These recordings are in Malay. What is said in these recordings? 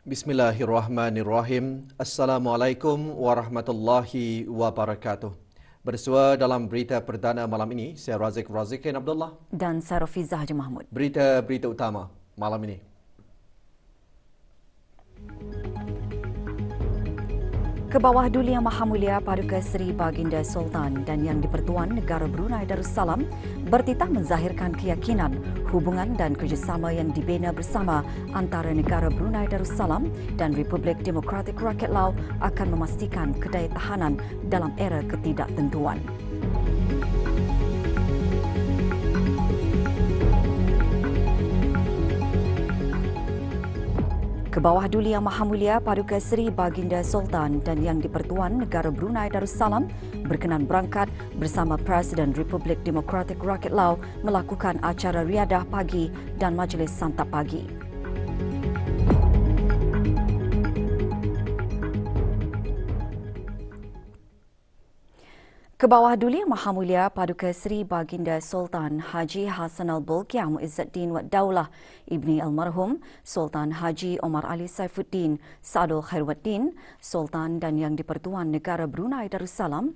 Bismillahirrahmanirrahim. Assalamualaikum warahmatullahi wabarakatuh. Bersua dalam berita perdana malam ini, saya Razifin Abdullah dan saya Rafizah Haji Mahmud. Berita utama malam ini. Ke bawah Duli Yang Maha Mulia Paduka Seri Baginda Sultan dan Yang di-Pertuan Negara Brunei Darussalam bertitah menzahirkan keyakinan hubungan dan kerjasama yang dibina bersama antara negara Brunei Darussalam dan Republik Demokratik Rakyat Lao akan memastikan kedaya tahanan dalam era ketidaktentuan. Ke bawah Duli Yang Maha Mulia Paduka Seri Baginda Sultan dan Yang di-Pertuan Negara Brunei Darussalam berkenan berangkat bersama Presiden Republik Demokratik Rakyat Lao melakukan acara riadah pagi dan majlis santap pagi. Ke bawah Duli Yang Maha Mulia Paduka Seri Baginda Sultan Haji Hassan Al-Bolkiah Muizzuddin Wad Daulah Ibni Almarhum Sultan Haji Omar Ali Saifuddin Saadul Khairuddin Sultan dan Yang di-Pertuan Negara Brunei Darussalam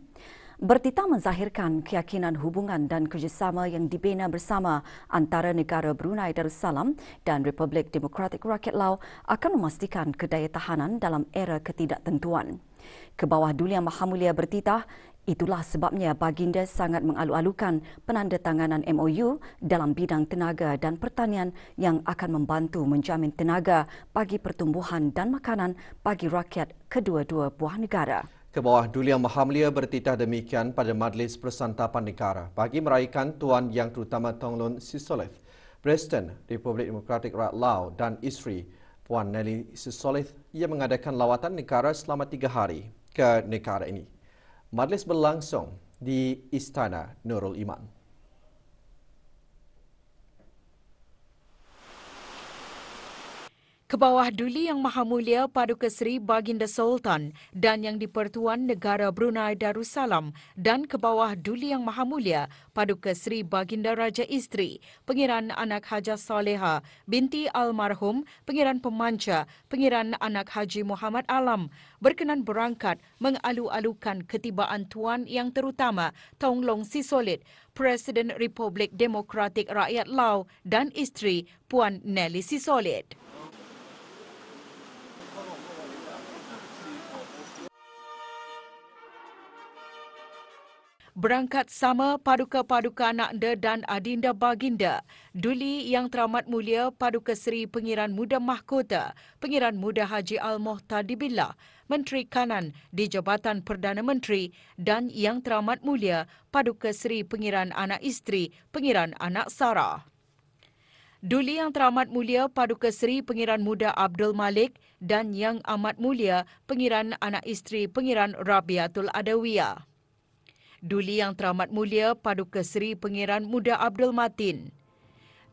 bertitah menzahirkan keyakinan hubungan dan kerjasama yang dibina bersama antara negara Brunei Darussalam dan Republik Demokratik Rakyat Lao akan memastikan kedaya tahanan dalam era ketidaktentuan. Ke bawah Duli Yang Maha Mulia bertitah, itulah sebabnya Baginda sangat mengalu-alukan penandatanganan MOU dalam bidang tenaga dan pertanian yang akan membantu menjamin tenaga bagi pertumbuhan dan makanan bagi rakyat kedua-dua buah negara. Ke bawah Duli Yang Maha Mulia bertitah demikian pada Majlis Persantapan Negara bagi meraihkan Tuan Yang Terutama Tong Lun Sisoulith, Presiden Republik Demokratik Rakyat Lao dan isteri Puan Nelly Sisoulith yang mengadakan lawatan negara selama 3 hari ke negara ini. Majlis berlangsung di Istana Nurul Iman. Ke bawah Duli Yang Maha Mulia Paduka Seri Baginda Sultan dan Yang di-Pertuan Negara Brunei Darussalam dan ke bawah Duli Yang Maha Mulia Paduka Seri Baginda Raja Isteri, Pengiran Anak Hajah Saleha binti Almarhum Pengiran Pemanca, Pengiran Anak Haji Muhammad Alam berkenan berangkat mengalu-alukan ketibaan Tuan Yang Terutama Tong Lun Sisoulith, Presiden Republik Demokratik Rakyat Lao dan isteri Puan Nelly Sisoulith. Berangkat sama Paduka-Paduka Anakda dan Adinda Baginda, Duli Yang Teramat Mulia Paduka Seri Pengiran Muda Mahkota, Pengiran Muda Haji Al-Muhtadi Billah, Menteri Kanan di Jabatan Perdana Menteri dan Yang Teramat Mulia Paduka Seri Pengiran Anak Isteri, Pengiran Anak Sarah. Duli Yang Teramat Mulia Paduka Seri Pengiran Muda Abdul Malik dan Yang Amat Mulia Pengiran Anak Isteri Pengiran Rabiatul Adawiyah. Duli Yang Teramat Mulia Paduka Seri Pengiran Muda Abdul Matin.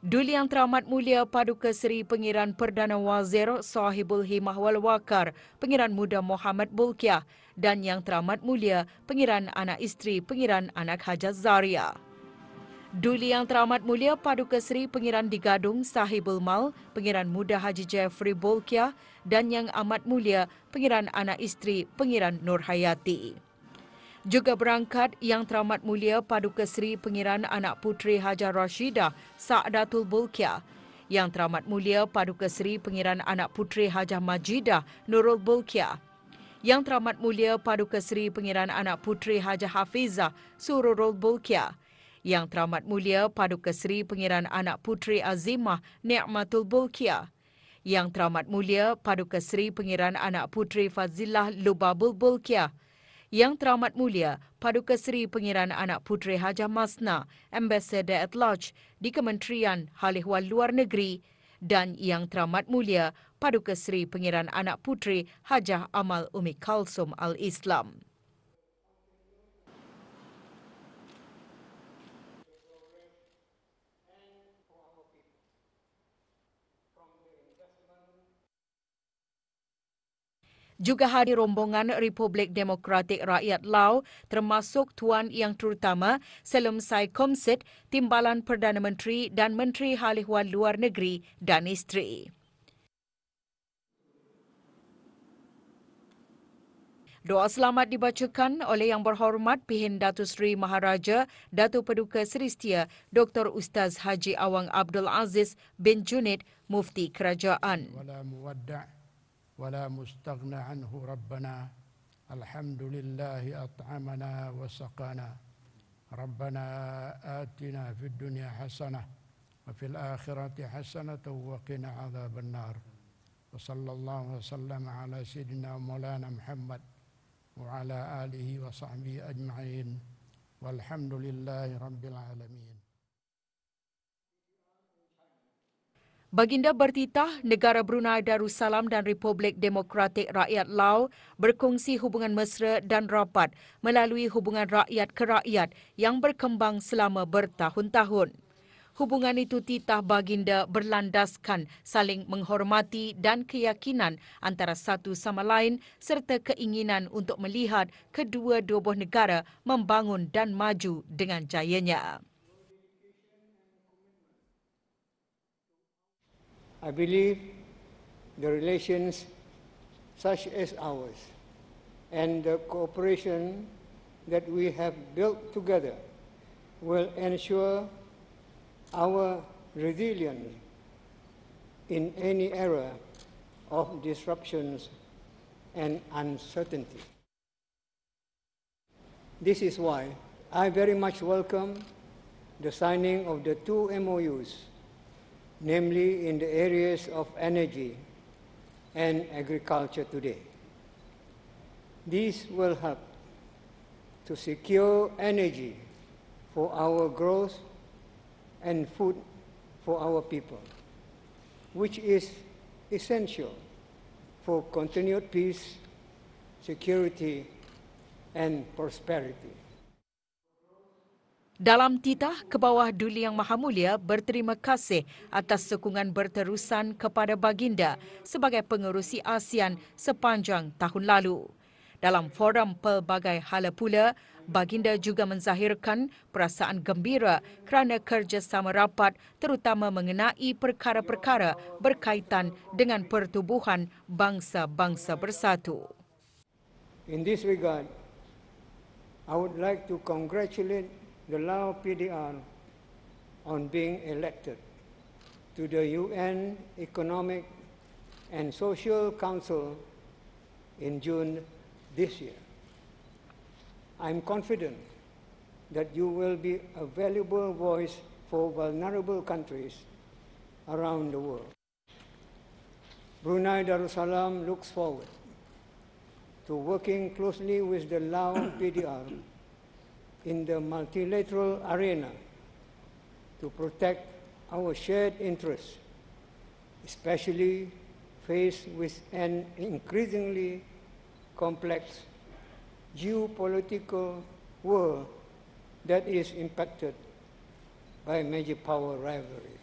Duli Yang Teramat Mulia Paduka Seri Pengiran Perdana Wazir Sahibul Himah wal Waqar, Pengiran Muda Muhammad Bolkiah dan Yang Teramat Mulia Pengiran Anak Isteri Pengiran Anak Hajat Zaria. Duli Yang Teramat Mulia Paduka Seri Pengiran Digadung Sahibul Mal, Pengiran Muda Haji Jeffrey Bolkiah dan Yang Amat Mulia Pengiran Anak Isteri Pengiran Nur Hayati. Juga berangkat Yang Teramat Mulia Paduka Seri Pengiran Anak Puteri Hajar Rashidah Saadatul Bolkiah, Yang Teramat Mulia Paduka Seri Pengiran Anak Puteri Hajah Majidah Nurul Bolkiah, Yang Teramat Mulia Paduka Seri Pengiran Anak Puteri Hajah Hafizah Sururul Bolkiah, Yang Teramat Mulia Paduka Seri Pengiran Anak Puteri Azimah Ni'matul Bolkiah, Yang Teramat Mulia Paduka Seri Pengiran Anak Puteri Fazilah Lubabul Bolkiah, Yang Teramat Mulia Paduka Seri Pengiran Anak Puteri Hajah Masna, Ambassador at Large di Kementerian Hal Ehwal Luar Negeri dan Yang Teramat Mulia Paduka Seri Pengiran Anak Puteri Hajah Amal Umi Kalsum Al-Islam. Juga hadir rombongan Republik Demokratik Rakyat Lao termasuk Tuan Yang Terutama Selum Sai Komsit, Timbalan Perdana Menteri dan Menteri Hal Ehwal Luar Negeri dan isteri. Doa selamat dibacakan oleh Yang Berhormat Pihin Datuk Seri Maharaja Datuk Paduka Seri Setia Dr. Ustaz Haji Awang Abdul Aziz bin Junid, Mufti Kerajaan. ولا مودع ولا مستغنى عنه ربنا الحمد لله أطعمنا وسقانا ربنا آتنا في الدنيا حسنة وفي الآخرة حسنة وقنا عذاب النار وصلى الله وسلم على سيدنا مولانا محمد وعلى آله وصحبه أجمعين والحمد لله رب العالمين. Baginda bertitah negara Brunei Darussalam dan Republik Demokratik Rakyat Lao berkongsi hubungan mesra dan rapat melalui hubungan rakyat ke rakyat yang berkembang selama bertahun-tahun. Hubungan itu titah baginda berlandaskan saling menghormati dan keyakinan antara satu sama lain serta keinginan untuk melihat kedua-dua buah negara membangun dan maju dengan jayanya. I believe the relations such as ours and the cooperation that we have built together will ensure our resilience in any era of disruptions and uncertainty. This is why I very much welcome the signing of the two MOUs, namely in the areas of energy and agriculture today. These will help to secure energy for our growth and food for our people, which is essential for continued peace, security, and prosperity. Dalam titah ke bawah Duli Yang Maha Mulia berterima kasih atas sokongan berterusan kepada baginda sebagai pengerusi ASEAN sepanjang tahun lalu. Dalam forum pelbagai hala pula, baginda juga menzahirkan perasaan gembira kerana kerjasama rapat terutama mengenai perkara-perkara berkaitan dengan pertubuhan bangsa-bangsa bersatu. In this regard, I would like to congratulate the Lao PDR on being elected to the UN Economic and Social Council in June this year. I'm confident that you will be a valuable voice for vulnerable countries around the world. Brunei Darussalam looks forward to working closely with the Lao PDR in the multilateral arena to protect our shared interests, especially faced with an increasingly complex geopolitical world that is impacted by major power rivalry.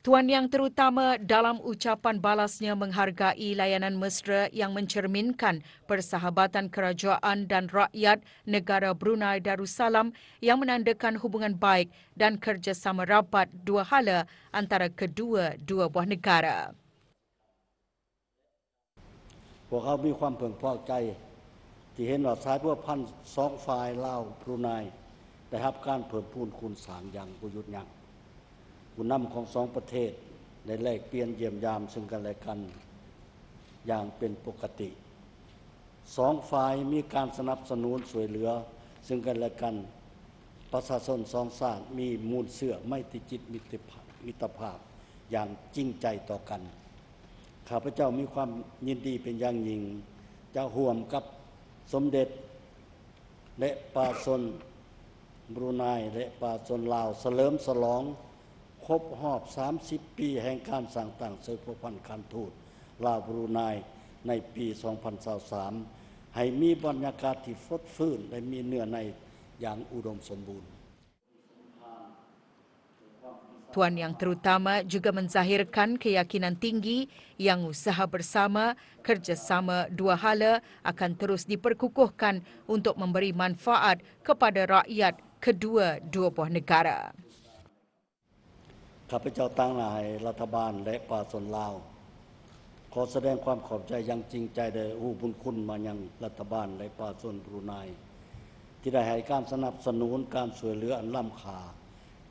Tuan Yang terutama dalam ucapan balasnya menghargai layanan mesra yang mencerminkan persahabatan kerajaan dan rakyat negara Brunei Darussalam yang menandakan hubungan baik dan kerjasama rapat dua hala antara kedua-dua buah negara. พวกเขามีความพึงพอใจที่เห็นว่าสายพัวพันธ์สองฝ่ายลาวบรูไนได้รับการเพิ่มพูนคูณสร้างอย่างบ่หยุดยั้งผู้นำของสองประเทศได้แลกเปลี่ยนเยี่ยมยามซึ่งกันและกันอย่างเป็นปกติสองฝ่ายมีการสนับสนุนช่วยเหลือซึ่งกันและกันประชาชนสองชาติมีมูลเชื่อไมตรีจิตมิตรภาพอย่างจริงใจต่อกันข้าพเจ้ามีความยินดีเป็นอย่างยิ่งจะร่วมกับสมเด็จและปาชนบรูไนและปาชนลาวเฉลิมฉลองครบรอบ30 ปีแห่งการสร้างตั้งสืบพันธ์การทูตลาวบรูไนในปี 2023 ให้มีบรรยากาศที่สดชื่นและมีเนื้อในอย่างอุดมสมบูรณ์ Tuan Yang terutama juga menzahirkan keyakinan tinggi yang usaha bersama, kerjasama dua hala akan terus diperkukuhkan untuk memberi manfaat kepada rakyat kedua-dua buah negara. ข้าพเจ้าตั้งหน้าให้รัฐบาลและประชาชนลาวข ขอแสดงความขอบใจอย่างจริงใจแด่ผู้บุญคุณมายังรัฐบาลและประชาชนบรูไนที่ได้ให้การสนับสนุนการช่วยเหลืออันล้ำค่า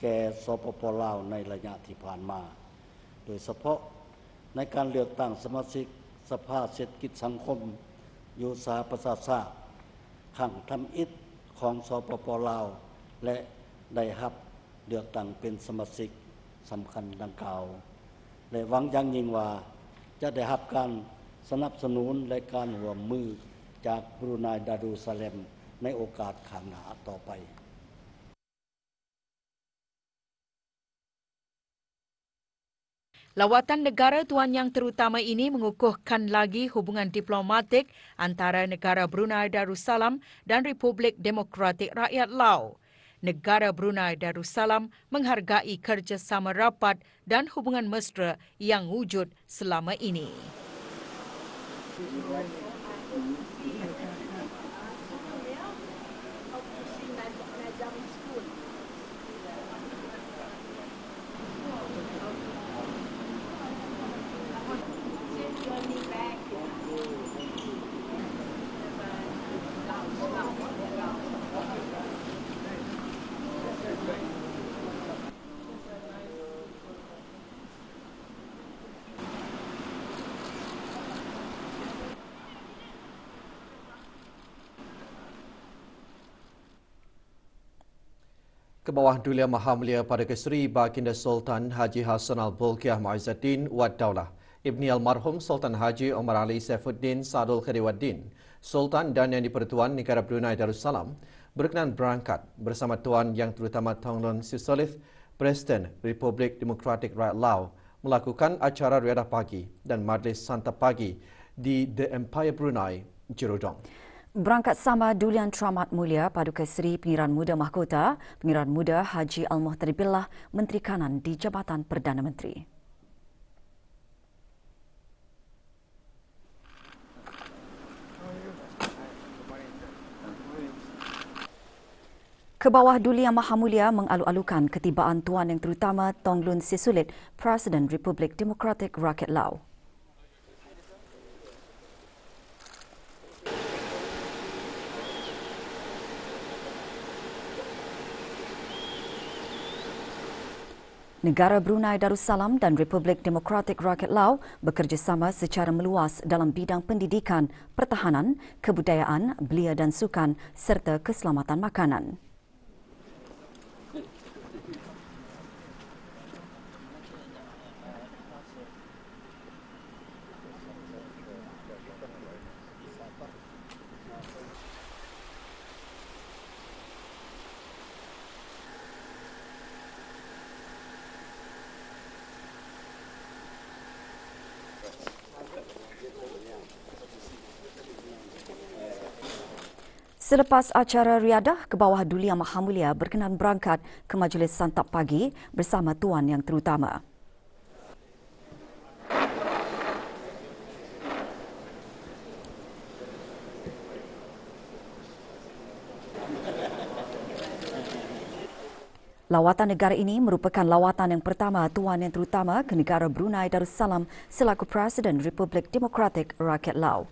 แก่สปป.ลาวในระยะที่ผ่านมาโดยเฉพาะในการเลือกตั้งสมาชิกสภาเศรษฐกิจสังคมอยู่สาประชาชาติขังทำอิฐของสปป.ลาวและได้รับเลือกตั้งเป็นสมาชิกสำคัญดังกล่าวและหวังอย่างยิ่งว่าจะได้รับการสนับสนุนและการร่วมมือจากบรูไนดารุสาเลมในโอกาสข้างหน้าต่อไป Lawatan negara tuan yang terutama ini mengukuhkan lagi hubungan diplomatik antara negara Brunei Darussalam dan Republik Demokratik Rakyat Lao. Negara Brunei Darussalam menghargai kerjasama rapat dan hubungan mesra yang wujud selama ini. Kebawah Dulia Maha Mulia Paduka Seri Baginda Sultan Haji Hassan Al-Bolkiah Muizzuddin Wad Daulah, Ibni Almarhum Sultan Haji Omar Ali Saifuddin Sadul Khadiwaddin, Sultan dan Yang di-Pertuan Negara Brunei Darussalam berkenan berangkat bersama Tuan Yang Terutama Thongloun Sisoulith, Presiden Republik Demokratik Rakyat Lao, melakukan acara riadah pagi dan majlis santap pagi di The Empire Brunei, Jerudong. Berangkat sama Dulian Teramat Mulia Paduka Seri Pengiran Muda Mahkota, Pengiran Muda Haji Al-Muhtari Billah, Menteri Kanan di Jabatan Perdana Menteri. Kebawah Dulia Maha Mulia mengalu-alukan ketibaan Tuan Yang Terutama Thongloun Sisoulith, Presiden Republik Demokratik Rakyat Lao. Negara Brunei Darussalam dan Republik Demokratik Rakyat Lao bekerjasama secara meluas dalam bidang pendidikan, pertahanan, kebudayaan, belia dan sukan serta keselamatan makanan. Selepas acara riadah, Kebawah Dulia Maha Mulia berkenan berangkat ke majlis santap pagi bersama Tuan Yang Terutama. Lawatan negara ini merupakan lawatan yang pertama Tuan Yang Terutama ke negara Brunei Darussalam selaku Presiden Republik Demokratik Rakyat Lao.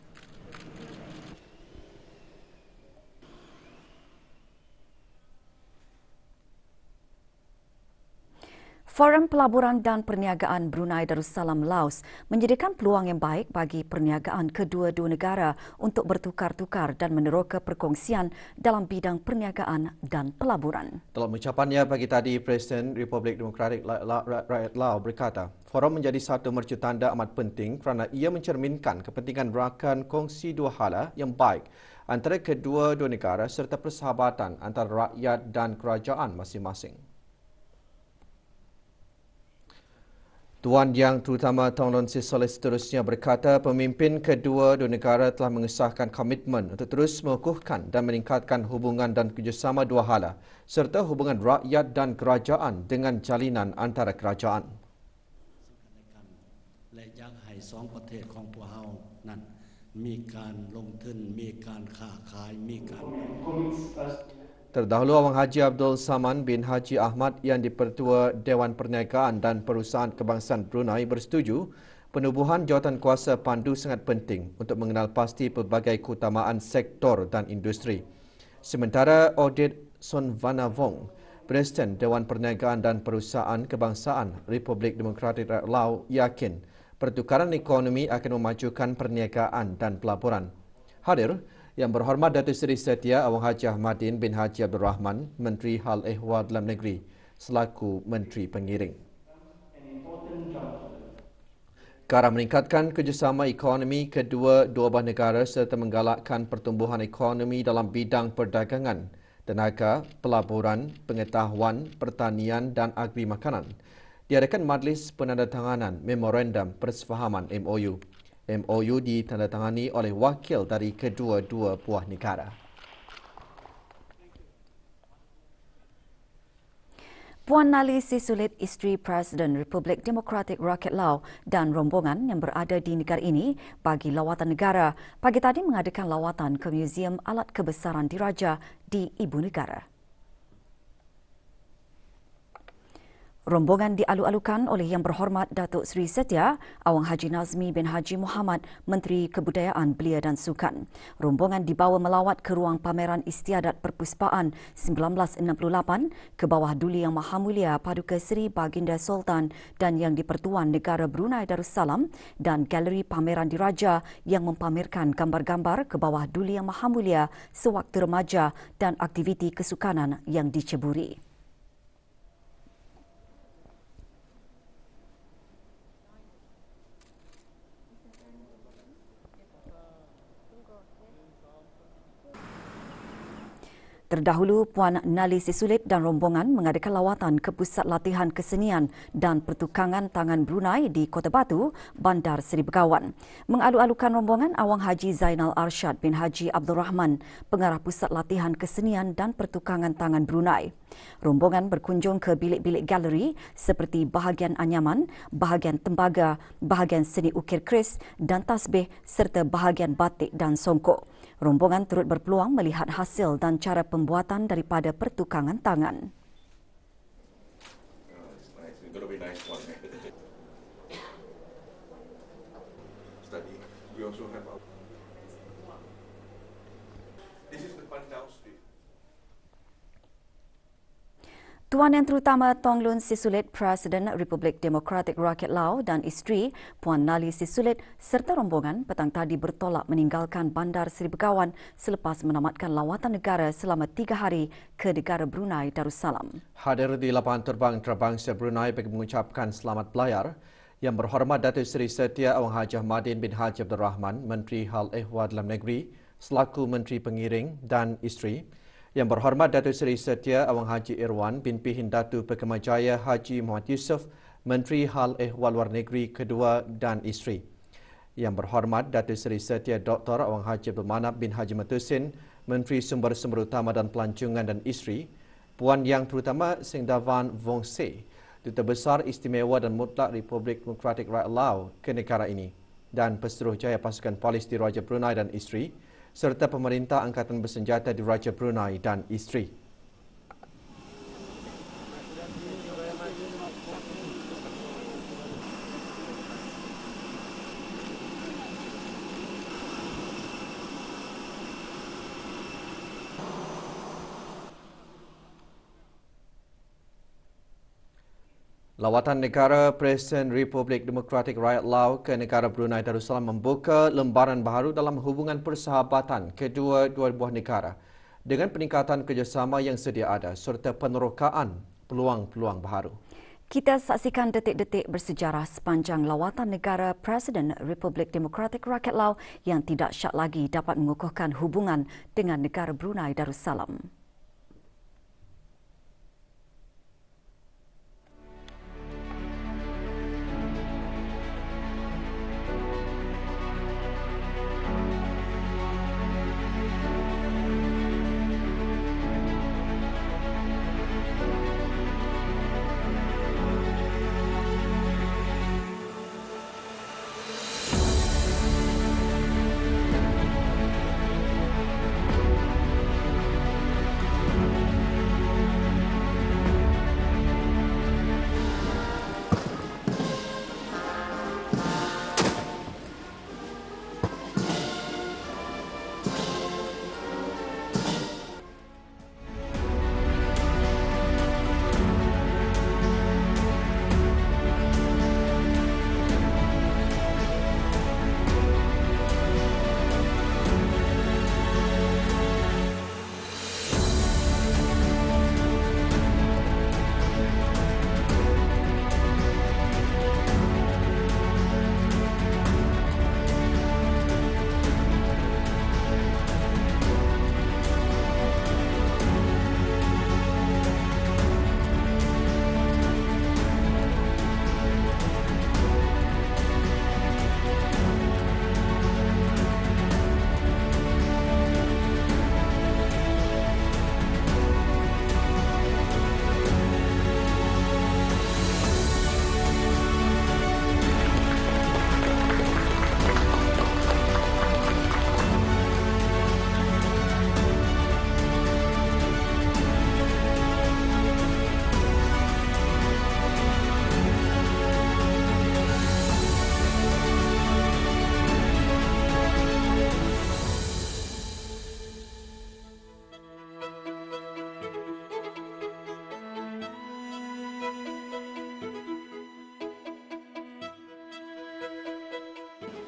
Forum Pelaburan dan Perniagaan Brunei Darussalam Laos menjadikan peluang yang baik bagi perniagaan kedua-dua negara untuk bertukar-tukar dan meneroka perkongsian dalam bidang perniagaan dan pelaburan. Dalam ucapannya pagi tadi, Presiden Republik Demokratik Rakyat Lao berkata, forum menjadi satu mercutanda amat penting kerana ia mencerminkan kepentingan rakan kongsi dua hala yang baik antara kedua-dua negara serta persahabatan antara rakyat dan kerajaan masing-masing. Tuan Yang Terutama Thongloun Sisoulith seterusnya berkata pemimpin kedua-dua negara telah mengesahkan komitmen untuk terus mengukuhkan dan meningkatkan hubungan dan kerjasama dua hala serta hubungan rakyat dan kerajaan dengan jalinan antara kerajaan. และอยากให้สองประเทศของพวกเรานั้นมีการลงทุนมีการค้าขายมีการ Terdahulu Awang Haji Abdul Saman bin Haji Ahmad yang di-Pertua Dewan Perniagaan dan Perusahaan Kebangsaan Brunei bersetuju Penubuhan jawatan kuasa pandu sangat penting untuk mengenal pasti pelbagai keutamaan sektor dan industri. Sementara Audit Sonvanavong, Presiden Dewan Perniagaan dan Perusahaan Kebangsaan Republik Demokratik Rakyat Lao yakin pertukaran ekonomi akan memajukan perniagaan dan pelaburan. Hadir Yang Berhormat Datuk Seri Setia Awang Haji Ahmadin bin Haji Abdul Rahman, Menteri Hal Ehwal Dalam Negeri selaku Menteri Pengiring. Ke arah meningkatkan kerjasama ekonomi kedua-dua belah negara serta menggalakkan pertumbuhan ekonomi dalam bidang perdagangan, tenaga, pelaburan, pengetahuan, pertanian dan agri makanan. Diadakan Majlis Penandatanganan Memorandum Persefahaman MOU. MOU ditandatangani oleh wakil dari kedua-dua buah negara. Puan Nali Sisulit, isteri Presiden Republik Demokratik Rakyat Lao dan rombongan yang berada di negara ini bagi lawatan negara, pagi tadi mengadakan lawatan ke Muzium Alat Kebesaran Diraja di Ibu Negara. Rombongan dialu-alukan oleh Yang Berhormat Datuk Seri Setia Awang Haji Nazmi bin Haji Muhammad, Menteri Kebudayaan Belia dan Sukan. Rombongan dibawa melawat ke ruang pameran istiadat Perpuspaan 1968 ke bawah Duli Yang Maha Mulia Paduka Seri Baginda Sultan dan Yang di-Pertuan Negara Brunei Darussalam dan Galeri Pameran Diraja yang mempamerkan gambar-gambar ke bawah Duli Yang Maha Mulia sewaktu remaja dan aktiviti kesukanan yang diceburi. Terdahulu, Puan Nali Sisulit dan rombongan mengadakan lawatan ke Pusat Latihan Kesenian dan Pertukangan Tangan Brunei di Kota Batu, Bandar Seri Begawan. Mengalu-alukan rombongan Awang Haji Zainal Arshad bin Haji Abdul Rahman, Pengarah Pusat Latihan Kesenian dan Pertukangan Tangan Brunei. Rombongan berkunjung ke bilik-bilik galeri seperti bahagian anyaman, bahagian tembaga, bahagian seni ukir keris dan tasbih serta bahagian batik dan songkok. Rombongan turut berpeluang melihat hasil dan cara pembuatan daripada pertukangan tangan. Tuan Yang Terutama Tonglun Sisulit, Presiden Republik Demokratik Rakyat Lao dan isteri Puan Nali Sisulit serta rombongan petang tadi bertolak meninggalkan Bandar Seri Begawan selepas menamatkan lawatan negara selama 3 hari ke negara Brunei Darussalam. Hadir di lapangan terbang antarabangsa Brunei bagi mengucapkan selamat belayar, Yang Berhormat Datuk Seri Setia Awang Haji Ahmadin bin Haji Abdul Rahman, Menteri Hal Ehwal Dalam Negeri selaku Menteri Pengiring dan isteri, Yang Berhormat Datuk Seri Setia Awang Haji Irwan bin Pihin Datu Pekamajaya Haji Muhammad Yusof, Menteri Hal Ehwal Luar Negeri kedua dan isteri. Yang Berhormat Datuk Seri Setia Dr. Awang Haji Abdul Manap bin Haji Matusin, Menteri Sumber-Sumber Utama dan Pelancongan dan isteri. Puan Yang Terutama Sengdavan Vongse, Duta Besar Istimewa dan Mutlak Republik Demokratik Rakyat Lao ke negara ini, dan Pesuruhjaya Pasukan Polis di Raja Brunei dan isteri, serta pemerintah Angkatan Bersenjata di Raja Brunei dan isteri. Lawatan negara Presiden Republik Demokratik Rakyat Lao ke negara Brunei Darussalam membuka lembaran baru dalam hubungan persahabatan kedua-dua buah negara dengan peningkatan kerjasama yang sedia ada serta penerokaan peluang-peluang baru. Kita saksikan detik-detik bersejarah sepanjang lawatan negara Presiden Republik Demokratik Rakyat Lao yang tidak syak lagi dapat mengukuhkan hubungan dengan negara Brunei Darussalam.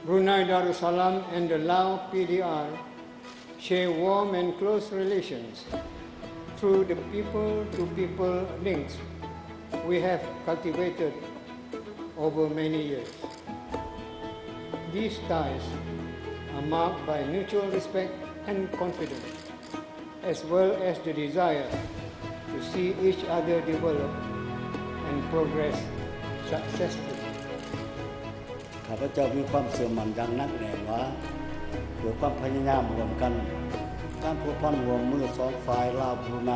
Brunei Darussalam and the Lao PDR share warm and close relations through the people-to-people links we have cultivated over many years. These ties are marked by mutual respect and confidence, as well as the desire to see each other develop and progress successfully. ข้าพเจ้ามีความเชื่อมั่นอย่างหนักแน่นว่าด้วยความพยายามร่วมกันการผูกพันร่วมมือสองฝ่ายลาวบรูไน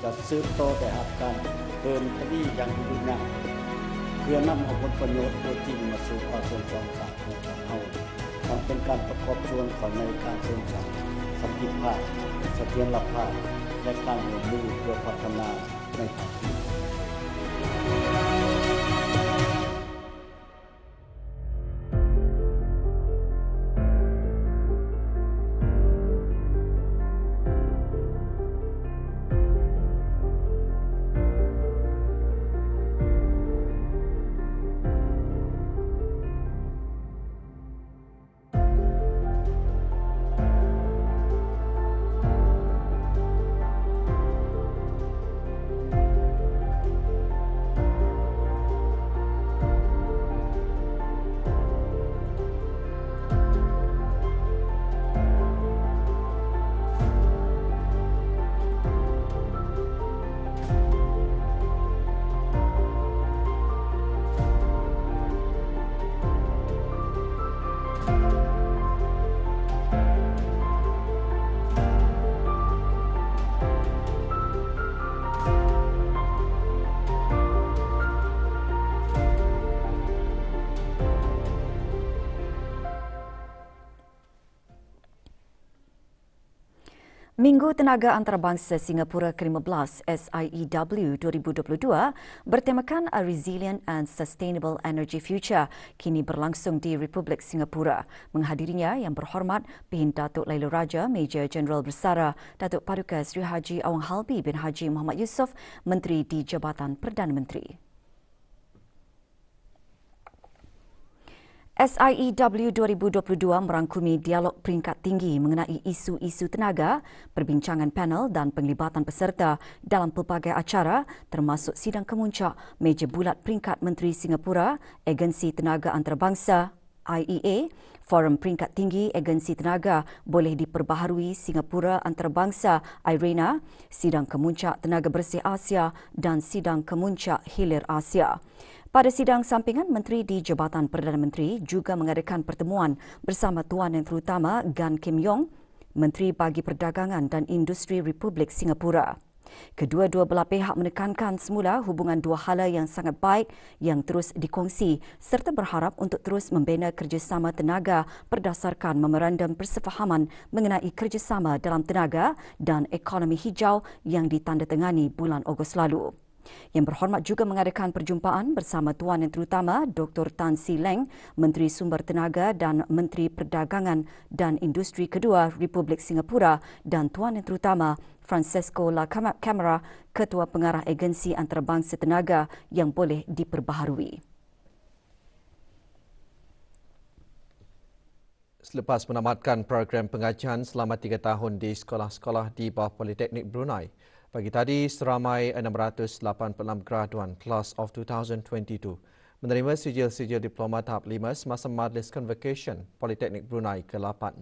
จะสืบต่อแต่การเดินคดีอย่างยุ่งยากเพื่อนำเอาผลประโยชน์ตัวจริงมาสู่ความสมสองฝ่ายของเราทั้งเป็นการประกอบส่วนของในการเสริมสร้างสันติภาพเสถียรภาพและการร่วมมือเพื่อพัฒนาในภาคพื้น Minggu Tenaga Antarabangsa Singapura ke-15 SIEW 2022 bertemakan A Resilient and Sustainable Energy Future kini berlangsung di Republik Singapura. Menghadirinya Yang Berhormat Pehin Datuk Lailur Raja Major Jeneral Bersara Datuk Paduka Sri Haji Awang Halbi bin Haji Muhammad Yusof, Menteri di Jabatan Perdana Menteri. SIEW 2022 merangkumi dialog peringkat tinggi mengenai isu-isu tenaga, perbincangan panel dan penglibatan peserta dalam pelbagai acara termasuk sidang kemuncak meja bulat peringkat Menteri Singapura, Agensi Tenaga Antarabangsa IEA, Forum Peringkat Tinggi Agensi Tenaga Boleh Diperbaharui Singapura Antarabangsa IRENA, Sidang Kemuncak Tenaga Bersih Asia dan Sidang Kemuncak Hilir Asia. Pada sidang sampingan, Menteri di Jabatan Perdana Menteri juga mengadakan pertemuan bersama Tuan Yang Terutama Gan Kim Yong, Menteri Bagi Perdagangan dan Industri Republik Singapura. Kedua-dua belah pihak menekankan semula hubungan dua hala yang sangat baik yang terus dikongsi serta berharap untuk terus membina kerjasama tenaga berdasarkan memorandum persefahaman mengenai kerjasama dalam tenaga dan ekonomi hijau yang ditandatangani bulan Ogos lalu. Yang Berhormat juga mengadakan perjumpaan bersama Tuan Yang Terutama Dr. Tan See Leng, Menteri Sumber Tenaga dan Menteri Perdagangan dan Industri kedua Republik Singapura dan Tuan Yang Terutama Francesco La Camara, Ketua Pengarah Agensi Antarabangsa Tenaga yang boleh diperbaharui. Selepas menamatkan program pengajian selama 3 tahun di sekolah-sekolah di bawah Politeknik Brunei, pagi tadi, seramai 686 graduan Class of 2022 menerima sijil-sijil diploma tahap 5 semasa Majlis Convocation Politeknik Brunei ke-8.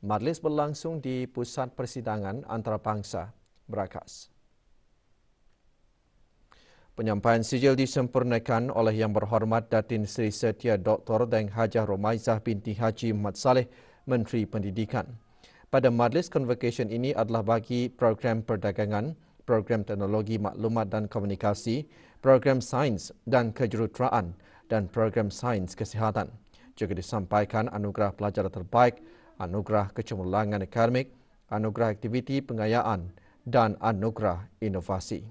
Majlis berlangsung di Pusat Persidangan Antarabangsa, Berakas. Penyampaian sijil disempurnakan oleh Yang Berhormat Datin Seri Setia Dr. Deng Hajah Romaizah binti Haji Muhammad Saleh, Menteri Pendidikan. Pada Majlis Convocation ini adalah bagi program perdagangan, program teknologi maklumat dan komunikasi, program sains dan kejuruteraan dan program sains kesihatan. Juga disampaikan anugerah pelajar terbaik, anugerah kecemerlangan akademik, anugerah aktiviti pengayaan dan anugerah inovasi.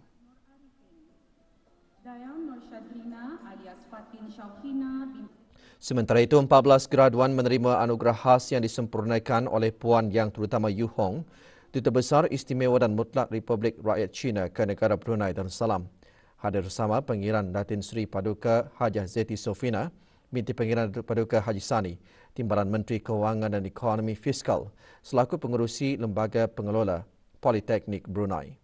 Sementara itu, 14 graduan menerima anugerah khas yang disempurnakan oleh Puan Yang Terutama Yu Hong, Duta Besar Istimewa dan Mutlak Republik Rakyat China ke negara Brunei Darussalam. Hadir bersama Pengiran Datin Seri Paduka Hajah Zeti Sofina, Binti Pengiran Datuk Paduka Haji Sani, Timbalan Menteri Kewangan dan Ekonomi Fiskal selaku pengerusi Lembaga Pengelola Politeknik Brunei.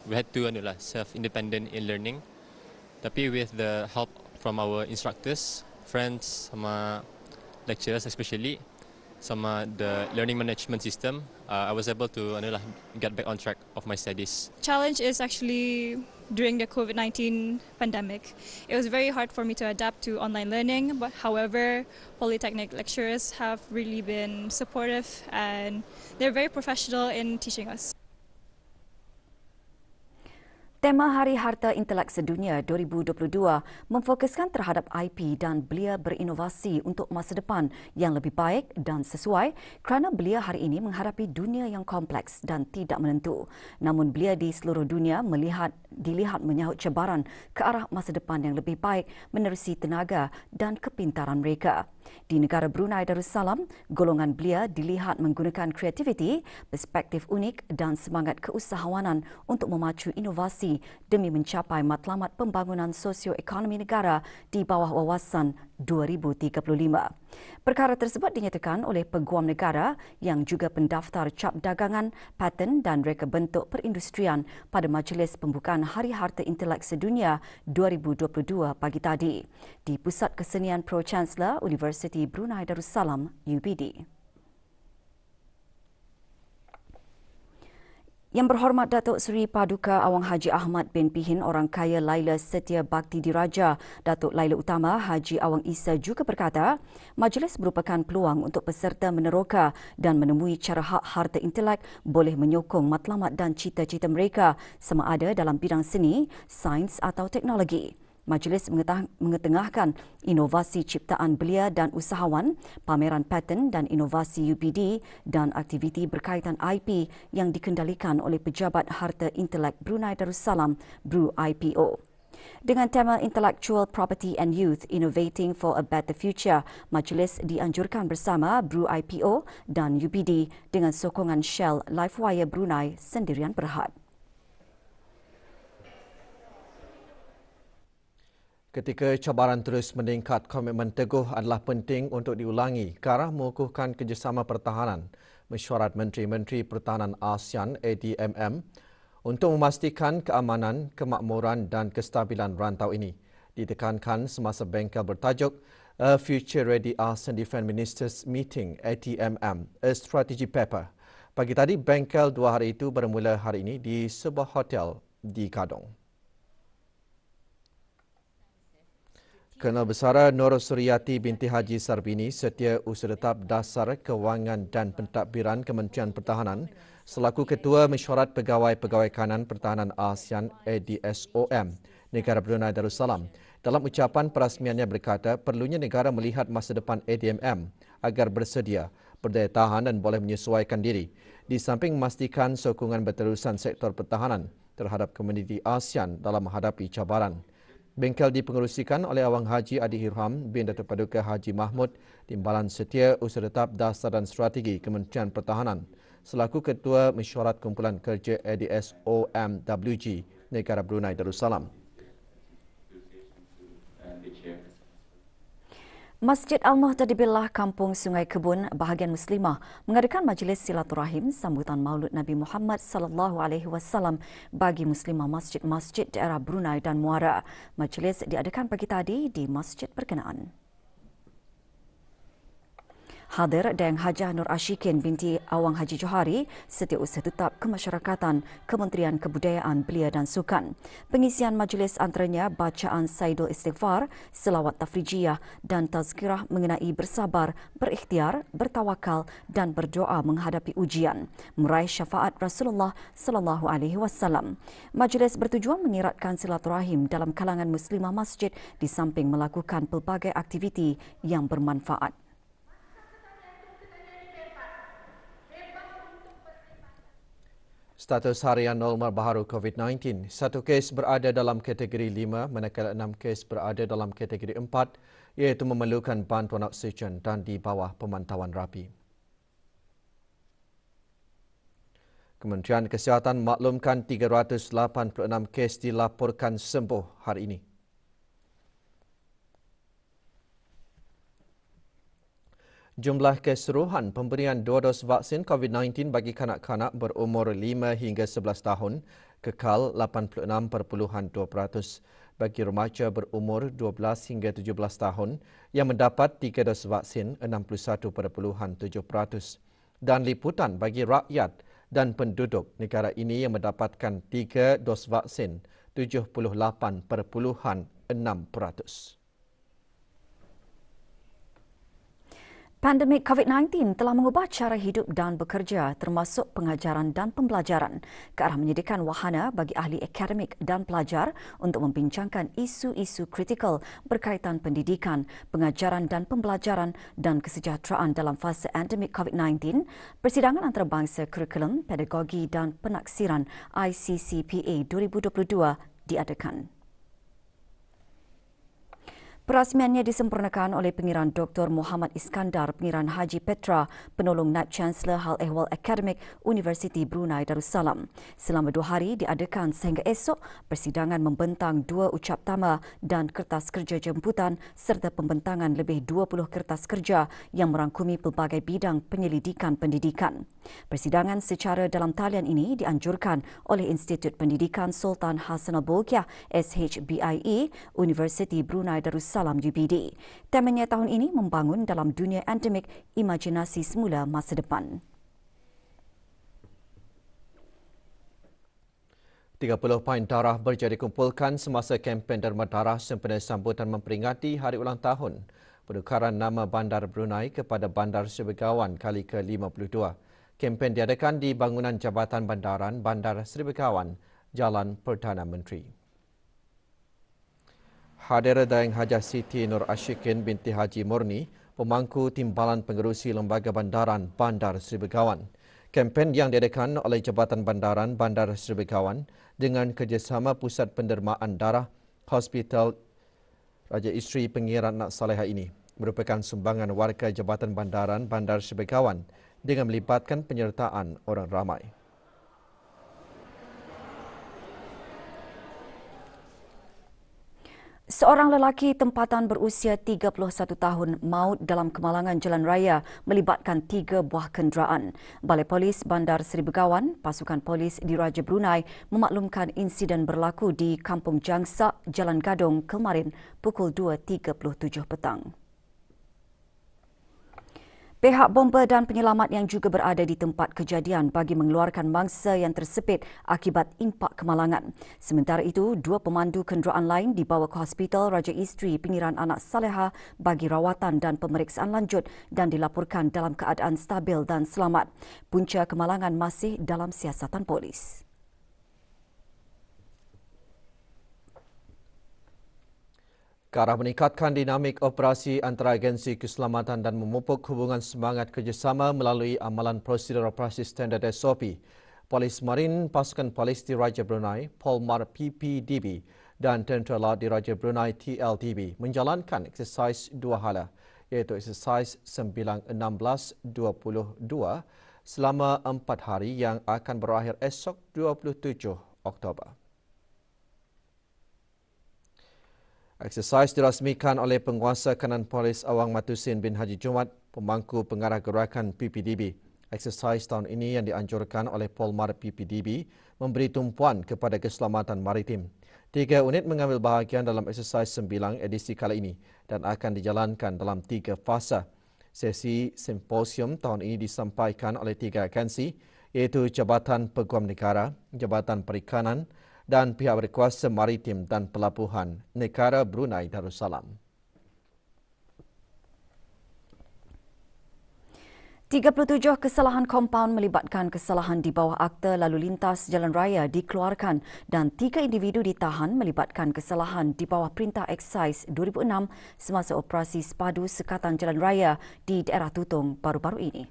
We had to self-independent in learning. Tapi with the help from our instructors, friends, sama lecturers especially, sama the learning management system, I was able to get back on track of my studies. Challenge is actually during the COVID-19 pandemic. It was very hard for me to adapt to online learning, but however, Polytechnic lecturers have really been supportive and they're very professional in teaching us. Tema Hari Harta Intelek Sedunia 2022 memfokuskan terhadap IP dan belia berinovasi untuk masa depan yang lebih baik dan sesuai kerana belia hari ini menghadapi dunia yang kompleks dan tidak menentu. Namun belia di seluruh dunia dilihat menyahut cabaran ke arah masa depan yang lebih baik menerusi tenaga dan kepintaran mereka. Di negara Brunei Darussalam, golongan belia dilihat menggunakan kreativiti, perspektif unik dan semangat keusahawanan untuk memacu inovasi demi mencapai matlamat pembangunan sosioekonomi negara di bawah wawasan 2035. Perkara tersebut dinyatakan oleh Peguam Negara yang juga pendaftar cap dagangan, paten dan reka bentuk perindustrian pada Majlis Pembukaan Hari Harta Intelek Sedunia 2022 pagi tadi di Pusat Kesenian Pro-Chancellor Universiti Brunei Darussalam UBD. Yang Berhormat Datuk Seri Paduka Awang Haji Ahmad bin Pihin Orang Kaya Laila Setia Bakti Diraja, Datuk Laila Utama Haji Awang Isa juga berkata, majlis merupakan peluang untuk peserta meneroka dan menemui cara hak harta intelek boleh menyokong matlamat dan cita-cita mereka sama ada dalam bidang seni, sains atau teknologi. Majlis mengetengahkan inovasi ciptaan belia dan usahawan, pameran paten dan inovasi UPD dan aktiviti berkaitan IP yang dikendalikan oleh Pejabat Harta Intelek Brunei Darussalam (BRU-IPO). Dengan tema Intellectual Property and Youth Innovating for a Better Future, majlis dianjurkan bersama BRU-IPO dan UPD dengan sokongan Shell Lifewire Brunei Sendirian Berhad. Ketika cabaran terus meningkat, komitmen teguh adalah penting untuk diulangi ke arah mengukuhkan kerjasama pertahanan mesyuarat Menteri-Menteri Pertahanan ASEAN ADMM untuk memastikan keamanan, kemakmuran dan kestabilan rantau ini. Ditekankan semasa bengkel bertajuk A Future Ready ASEAN Defence Ministers Meeting ATMM, A Strategy Paper. Pagi tadi, bengkel 2 hari itu bermula hari ini di sebuah hotel di Kadong. Kolonel Besara Nur Suryati binti Haji Sarbini, Setia Usaha Tetap Dasar Kewangan dan Pentadbiran Kementerian Pertahanan selaku Ketua Mesyuarat Pegawai-Pegawai Kanan Pertahanan ASEAN ADSOM negara Brunei Darussalam. Dalam ucapan perasmiannya berkata, perlunya negara melihat masa depan ADMM agar bersedia, berdaya tahan dan boleh menyesuaikan diri. Di samping memastikan sokongan berterusan sektor pertahanan terhadap komuniti ASEAN dalam menghadapi cabaran. Bengkel dipengerusikan oleh Awang Haji Adi Hirham bin Datuk Paduka Haji Mahmud, Timbalan Setia Usaha Tetap Dasar dan Strategi Kementerian Pertahanan selaku Ketua Mesyuarat Kumpulan Kerja ADSOMWG negara Brunei Darussalam. Masjid Al-Muhtadibillah Kampung Sungai Kebun bahagian Muslimah mengadakan majlis silaturahim sambutan Maulud Nabi Muhammad sallallahu alaihi wasallam bagi muslimah masjid-masjid daerah Brunei dan Muara. Majlis diadakan pagi tadi di masjid berkenaan. Hadir Dayang Hajah Nur Ashikin binti Awang Haji Johari, Setiausaha Tetap Kemasyarakatan, Kementerian Kebudayaan, Belia dan Sukan. Pengisian majlis antaranya bacaan Saidul Istighfar, selawat tafrijiyah dan tazkirah mengenai bersabar, berikhtiar, bertawakal dan berdoa menghadapi ujian, meraih syafaat Rasulullah sallallahu alaihi wasallam. Majlis bertujuan mengeratkan silaturahim dalam kalangan muslimah masjid di samping melakukan pelbagai aktiviti yang bermanfaat. Status harian normal baharu COVID-19. 1 kes berada dalam kategori 5, manakala 6 kes berada dalam kategori 4, iaitu memerlukan bantuan oksigen dan di bawah pemantauan rapi. Kementerian Kesihatan maklumkan 386 kes dilaporkan sembuh hari ini. Jumlah keseluruhan pemberian 2 dos vaksin COVID-19 bagi kanak-kanak berumur 5 hingga 11 tahun kekal 86.2%. Bagi remaja berumur 12 hingga 17 tahun yang mendapat 3 dos vaksin 61.7%. Dan liputan bagi rakyat dan penduduk negara ini yang mendapatkan 3 dos vaksin 78.6%. Pandemik COVID-19 telah mengubah cara hidup dan bekerja termasuk pengajaran dan pembelajaran ke arah menyediakan wahana bagi ahli akademik dan pelajar untuk membincangkan isu-isu kritikal berkaitan pendidikan, pengajaran dan pembelajaran dan kesejahteraan dalam fasa endemik COVID-19. Persidangan antarabangsa kurikulum, pedagogi dan penaksiran ICCPA 2022 diadakan. Perasmiannya disempurnakan oleh Pengiran Dr. Muhammad Iskandar, Pengiran Haji Petra, Penolong Naib Chancellor Hal Ehwal Akademik Universiti Brunei Darussalam. Selama 2 hari diadakan sehingga esok, persidangan membentang 2 ucap tama dan kertas kerja jemputan serta pembentangan lebih 20 kertas kerja yang merangkumi pelbagai bidang penyelidikan pendidikan. Persidangan secara dalam talian ini dianjurkan oleh Institut Pendidikan Sultan Hassanal Bolkiah SHBIE Universiti Brunei Darussalam UBD. Temanya tahun ini membangun dalam dunia endemik imajinasi semula masa depan. 30 pain darah berjadi kumpulkan semasa kempen derma darah sempena sambutan memperingati hari ulang tahun penukaran nama Bandar Brunei kepada Bandar Sri Begawan kali ke-52. Kempen diadakan di bangunan Jabatan Bandaran Bandar Sri Begawan, Jalan Perdana Menteri. Hadir Daeng Hajah Siti Nur Ashikin binti Haji Murni, pemangku timbalan pengerusi Lembaga Bandaran Bandar Sri Begawan. Kempen yang diadakan oleh Jabatan Bandaran Bandar Sri Begawan dengan kerjasama Pusat Pendermaan Darah Hospital Raja Isteri Pengiran Nak Saleha ini merupakan sumbangan warga Jabatan Bandaran Bandar Sri Begawan dengan melibatkan penyertaan orang ramai. Seorang lelaki tempatan berusia 31 tahun maut dalam kemalangan jalan raya melibatkan 3 buah kenderaan. Balai Polis Bandar Sri Begawan, pasukan polis di Raja Brunei memaklumkan insiden berlaku di Kampung Jangsak, Jalan Gadong kemarin pukul 2.37 petang. Pihak bomba dan penyelamat yang juga berada di tempat kejadian bagi mengeluarkan mangsa yang tersepit akibat impak kemalangan. Sementara itu, 2 pemandu kenderaan lain dibawa ke Hospital Raja Isteri Pengiran Anak Saleha bagi rawatan dan pemeriksaan lanjut dan dilaporkan dalam keadaan stabil dan selamat. Punca kemalangan masih dalam siasatan polis. Ke arah meningkatkan dinamik operasi antara agensi keselamatan dan memupuk hubungan semangat kerjasama melalui amalan prosedur operasi standard SOP, Polis Marin Pasukan Polis di Raja Brunei, Polmar PPDB dan Tentera Laut di Raja Brunei TLTB menjalankan eksersis 2 hala, iaitu eksersis 9-16-22 selama 4 hari yang akan berakhir esok 27 Oktober. Eksersis dirasmikan oleh Penguasa Kanan Polis Awang Matusin bin Haji Jumat, pemangku pengarah gerakan PPDB. Eksersis tahun ini yang dianjurkan oleh Polmar PPDB memberi tumpuan kepada keselamatan maritim. 3 unit mengambil bahagian dalam eksersis 9 edisi kali ini dan akan dijalankan dalam 3 fasa. Sesi simposium tahun ini disampaikan oleh 3 agensi, iaitu Jabatan Peguam Negara, Jabatan Perikanan dan pihak berkuasa maritim dan pelabuhan negara Brunei Darussalam. 37 kesalahan kompaun melibatkan kesalahan di bawah Akta Lalu Lintas Jalan Raya dikeluarkan dan 3 individu ditahan melibatkan kesalahan di bawah Perintah Eksais 2006 semasa operasi sepadu Sekatan Jalan Raya di daerah Tutong baru-baru ini.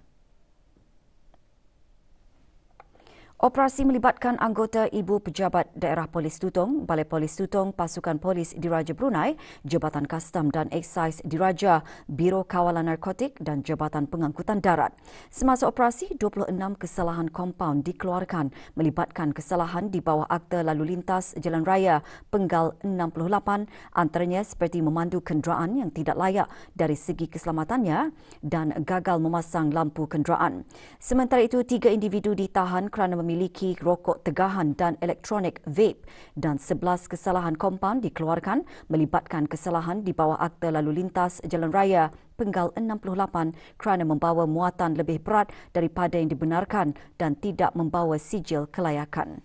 Operasi melibatkan anggota Ibu Pejabat Daerah Polis Tutong, Balai Polis Tutong, Pasukan Polis Diraja Brunei, Jabatan Kastam dan Eksais Diraja, Biro Kawalan Narkotik dan Jabatan Pengangkutan Darat. Semasa operasi, 26 kesalahan kompaun dikeluarkan melibatkan kesalahan di bawah Akta Lalu Lintas Jalan Raya Penggal 68, antaranya seperti memandu kenderaan yang tidak layak dari segi keselamatannya dan gagal memasang lampu kenderaan. Sementara itu, 3 individu ditahan kerana memiliki rokok tegahan dan elektronik vape dan 11 kesalahan kompaun dikeluarkan melibatkan kesalahan di bawah Akta Lalu Lintas Jalan Raya Penggal 68 kerana membawa muatan lebih berat daripada yang dibenarkan dan tidak membawa sijil kelayakan.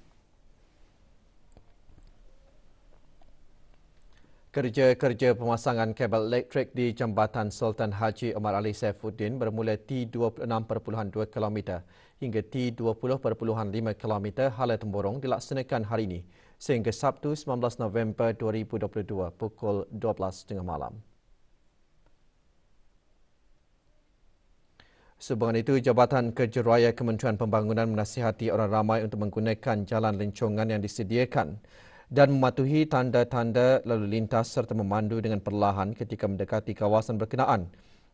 Kerja-kerja pemasangan kabel elektrik di Jambatan Sultan Haji Omar Ali Saifuddin bermula T26.2 km hingga T20.5 km hala temborong dilaksanakan hari ini sehingga Sabtu 19 November 2022 pukul 12.30 malam. Sehubungan itu, Jabatan Kerja Raya Kementerian Pembangunan menasihati orang ramai untuk menggunakan jalan lencongan yang disediakan dan mematuhi tanda-tanda lalu lintas serta memandu dengan perlahan ketika mendekati kawasan berkenaan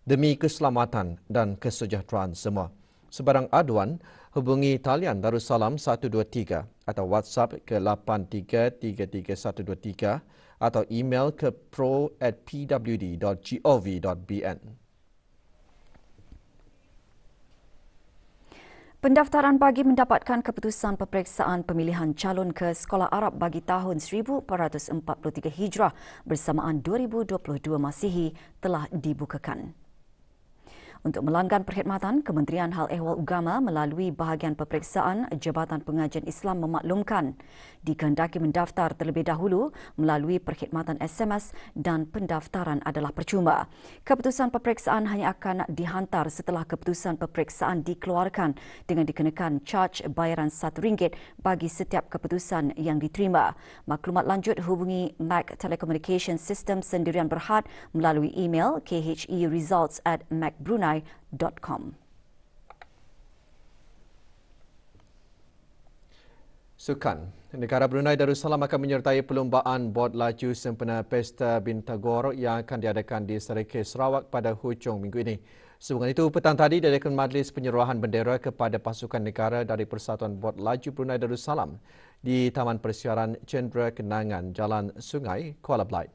demi keselamatan dan kesejahteraan semua. Sebarang aduan, hubungi talian Darussalam 123 atau WhatsApp ke 8333 atau email ke pro@pwd.gov.bn. Pendaftaran bagi mendapatkan keputusan peperiksaan pemilihan calon ke Sekolah Arab bagi tahun 1443 Hijrah bersamaan 2022 Masihi telah dibukakan. Untuk melanggan perkhidmatan, Kementerian Hal Ehwal Agama melalui bahagian peperiksaan Jabatan Pengajian Islam memaklumkan dikehendaki mendaftar terlebih dahulu melalui perkhidmatan SMS dan pendaftaran adalah percuma. Keputusan peperiksaan hanya akan dihantar setelah keputusan peperiksaan dikeluarkan dengan dikenakan caj bayaran RM1 bagi setiap keputusan yang diterima. Maklumat lanjut hubungi MAC Telecommunication System Sendirian Berhad melalui email kheresults@macbrunei.com. Sukan. Negara Brunei Darussalam akan menyertai perlumbaan bot laju sempena Pesta Bintagor yang akan diadakan di Serikir Sarawak pada hujung minggu ini. Sehubungan itu, petang tadi diadakan majlis penyerahan bendera kepada pasukan negara dari Persatuan Bot Laju Brunei Darussalam di Taman Persiaran Cendera Kenangan Jalan Sungai, Kuala Belait.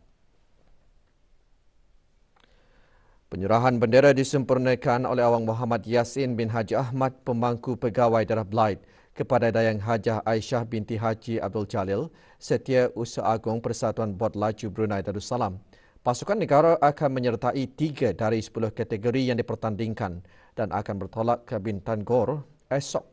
Penyerahan bendera disempurnakan oleh Awang Muhammad Yassin bin Haji Ahmad, pemangku pegawai daerah Belait, kepada Dayang Hajah Aisyah binti Haji Abdul Jalil, Setiausaha Agung Persatuan Bot Laju Brunei Darussalam. Pasukan negara akan menyertai 3 dari 10 kategori yang dipertandingkan dan akan bertolak ke Bintagor esok.